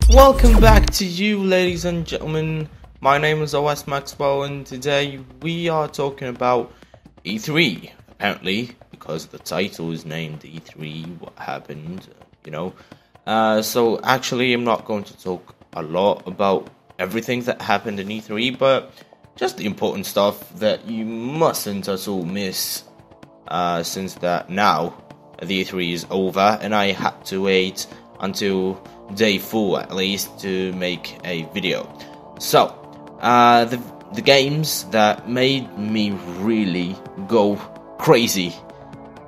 Welcome back to you, ladies and gentlemen. My name is Maxwell, and today we are talking about E3. Apparently, because the title is named E3, what happened, So actually, I'm not going to talk a lot about everything that happened in E3, but just the important stuff that you mustn't at all miss, since that now the E3 is over, and I had to wait until day 4 at least to make a video. So the games that made me really go crazy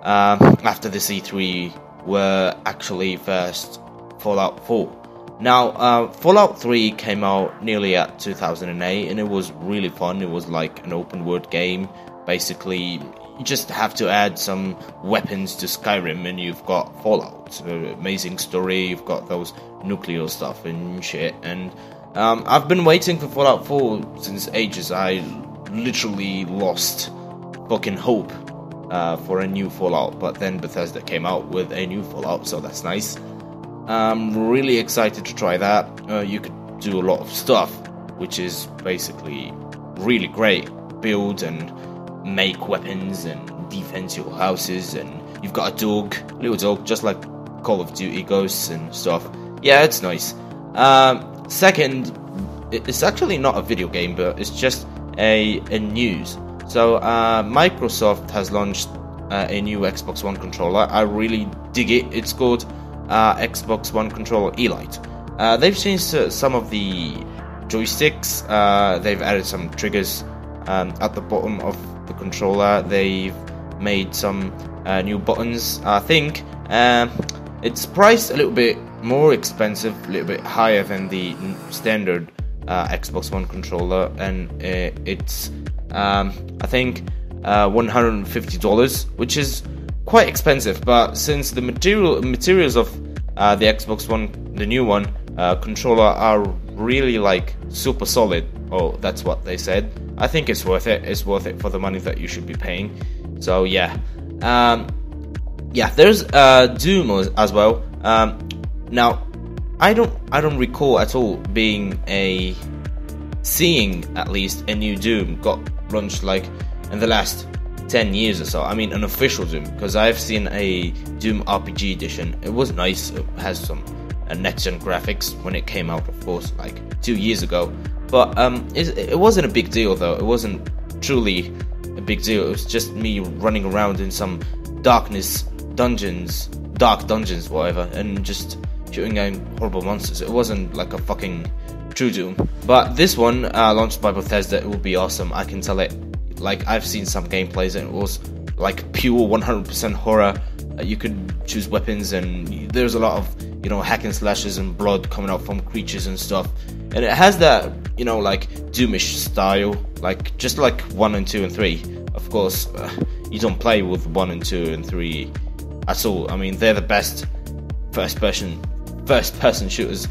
after the E3 were actually first Fallout 4. Now Fallout 3 came out nearly at 2008, and it was really fun. It was like an open world game. Basically, you just have to add some weapons to Skyrim and you've got Fallout. Amazing story, you've got those nuclear stuff and shit. And I've been waiting for Fallout 4 since ages. I literally lost fucking hope for a new Fallout, but then Bethesda came out with a new Fallout, so that's nice. I'm really excited to try that. You could do a lot of stuff, which is basically really great. Build and make weapons and defend your houses, and you've got a little dog, just like Call of Duty Ghosts and stuff. Yeah, it's nice. Second, it's actually not a video game, but it's just a news. So Microsoft has launched a new Xbox One controller. I really dig it. It's called Xbox One Controller Elite. They've changed some of the joysticks. They've added some triggers at the bottom of the controller. They've made some new buttons. I think it's priced a little bit more expensive, a little bit higher than the standard Xbox One controller, and it's I think $150, which is quite expensive. But since the materials of the Xbox One, the new one controller, are really like super solid, oh, that's what they said, I think it's worth it. It's worth it for the money that you should be paying. So yeah, there's Doom as well. Now I don't recall at all seeing at least a new Doom got launched like in the last 10 years or so. I mean, an official Doom, because I've seen a Doom RPG edition. It was nice. It has some next-gen graphics when it came out, of course, like 2 years ago. But it wasn't a big deal, though. It wasn't truly a big deal. It was just me running around in some dark dungeons, whatever, and just shooting at horrible monsters. It wasn't like a fucking true Doom. But this one, launched by Bethesda, it will be awesome. I can tell it. Like, I've seen some gameplays and it was like pure 100% horror. You could choose weapons, and there's a lot of, hack and slashes and blood coming out from creatures and stuff. And it has that, like Doomish style, like just like 1 and 2 and 3. Of course, you don't play with 1 and 2 and 3 at all. I mean, they're the best first person shooters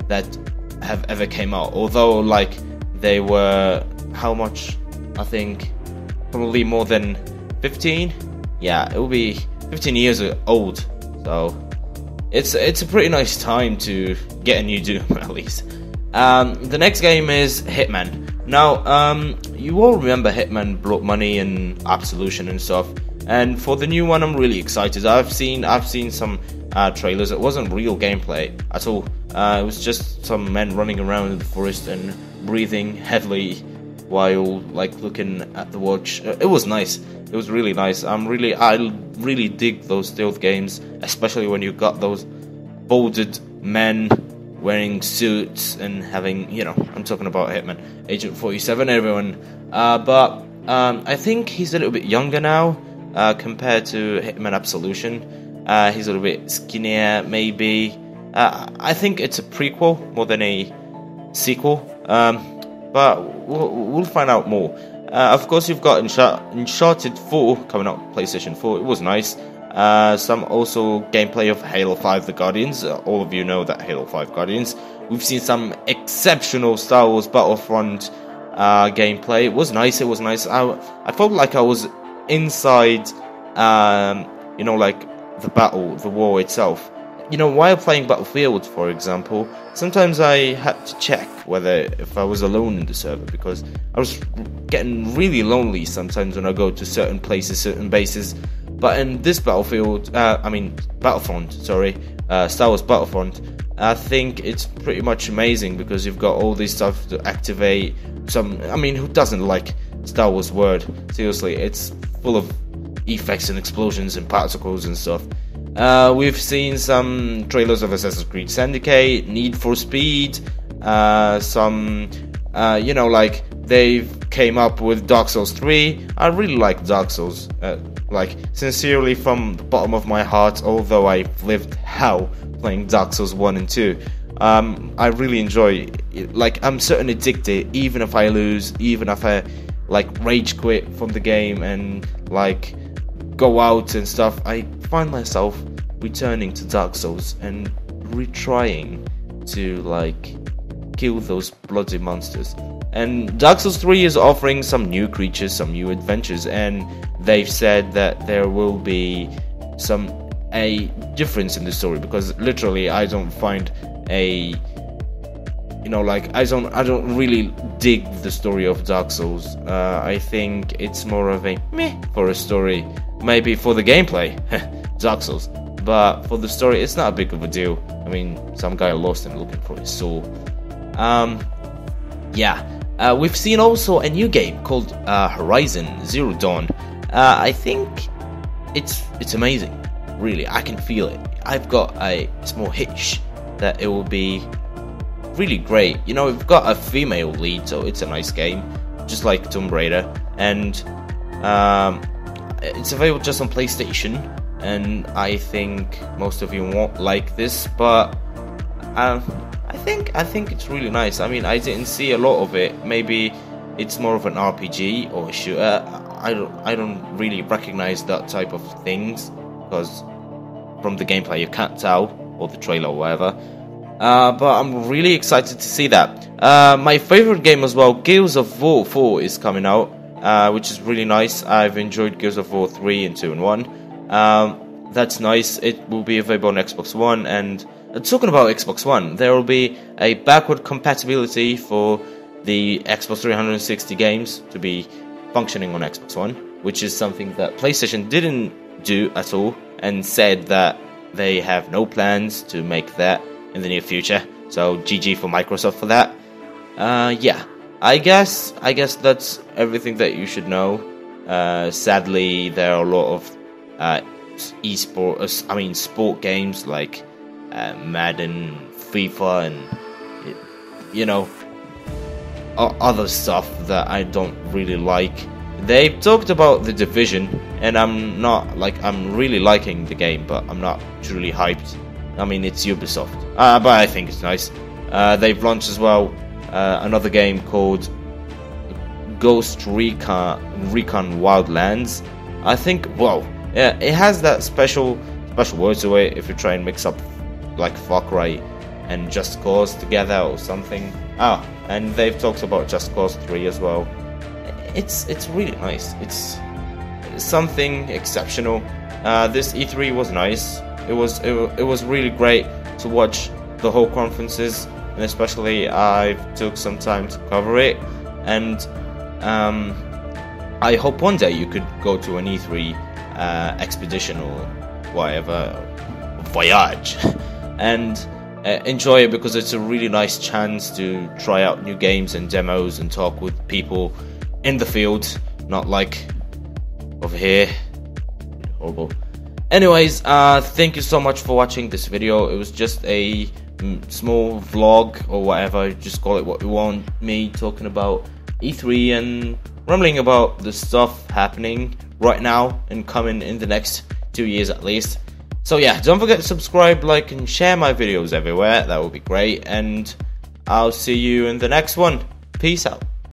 that have ever came out. Although, like, they were, how much? I think probably more than 15. Yeah, it will be 15 years old. So it's a pretty nice time to get a new Doom, at least. The next game is Hitman. Now, you all remember Hitman, Blood Money, and Absolution and stuff. And for the new one, I'm really excited. I've seen some trailers. It wasn't real gameplay at all. It was just some men running around in the forest and breathing heavily while like looking at the watch. It was nice. It was really nice. I really dig those stealth games, especially when you got those bolded men wearing suits and having, I'm talking about Hitman, Agent 47, everyone. But I think he's a little bit younger now compared to Hitman Absolution. He's a little bit skinnier, maybe. I think it's a prequel more than a sequel. But we'll find out more. Of course, you've got Uncharted 4 coming out on PlayStation 4. It was nice. Some also gameplay of Halo 5 The Guardians. All of you know that Halo 5 Guardians. We've seen some exceptional Star Wars Battlefront gameplay. It was nice. I felt like I was inside, like the war itself. while playing Battlefield, for example, sometimes I had to check whether if I was alone in the server, because I was getting really lonely sometimes when I go to certain places, certain bases. But in this Battlefront, sorry, Star Wars Battlefront, I think it's pretty much amazing because you've got all this stuff to activate. Who doesn't like Star Wars world? Seriously, it's full of effects and explosions and particles and stuff. We've seen some trailers of Assassin's Creed Syndicate, Need for Speed, they came up with Dark Souls 3. I really like Dark Souls, sincerely from the bottom of my heart, although I've lived hell playing Dark Souls 1 and 2. I really enjoy it. I'm certainly addicted, even if I lose, even if I rage quit from the game and go out and stuff. I find myself returning to Dark Souls and retrying to kill those bloody monsters. And Dark Souls 3 is offering some new creatures, some new adventures, and they've said that there will be a difference in the story, because literally I don't find I don't really dig the story of Dark Souls. I think it's more of a meh for a story. Maybe for the gameplay, Dark Souls, but for the story, it's not a big of a deal. Some guy lost and looking for his soul. We've seen also a new game called Horizon Zero Dawn. I think it's amazing. Really, I can feel it. I've got a small hitch that it will be really great. We've got a female lead, so it's a nice game, just like Tomb Raider, and it's available just on PlayStation. And I think most of you won't like this, but I think it's really nice. I didn't see a lot of it. Maybe it's more of an RPG or a shooter. I don't really recognize that type of things, because from the gameplay you can't tell, or the trailer or whatever. But I'm really excited to see that. My favorite game as well, Gears of War 4, is coming out, which is really nice. I've enjoyed Gears of War 3 and 2 and 1. That's nice. It will be available on Xbox One. And talking about Xbox One, there will be a backward compatibility for the Xbox 360 games to be functioning on Xbox One, which is something that PlayStation didn't do at all, and said that they have no plans to make that in the near future. So GG for Microsoft for that. I guess that's everything that you should know. Sadly, there are a lot of sport games like Madden, FIFA, and other stuff that I don't really like. They've talked about The Division, and I'm really liking the game, but I'm not truly hyped. It's Ubisoft, but I think it's nice. They've launched as well another game called Ghost Recon Wildlands. I think, it has that special word to it if you try and mix up Far Cry and Just Cause together or something. And they've talked about Just Cause 3 as well. It's really nice. It's something exceptional. This E3 was nice. It was really great to watch the whole conferences, and especially I took some time to cover it. And I hope one day you could go to an E3 expedition or whatever, voyage, and enjoy it, because it's a really nice chance to try out new games and demos and talk with people in the field, not like over here. Horrible. Anyways, thank you so much for watching this video. It was just a small vlog or whatever, just call it what you want, me talking about E3 and rambling about the stuff happening right now and coming in the next 2 years at least. So yeah, don't forget to subscribe, like, and share my videos everywhere. That would be great, and I'll see you in the next one. Peace out.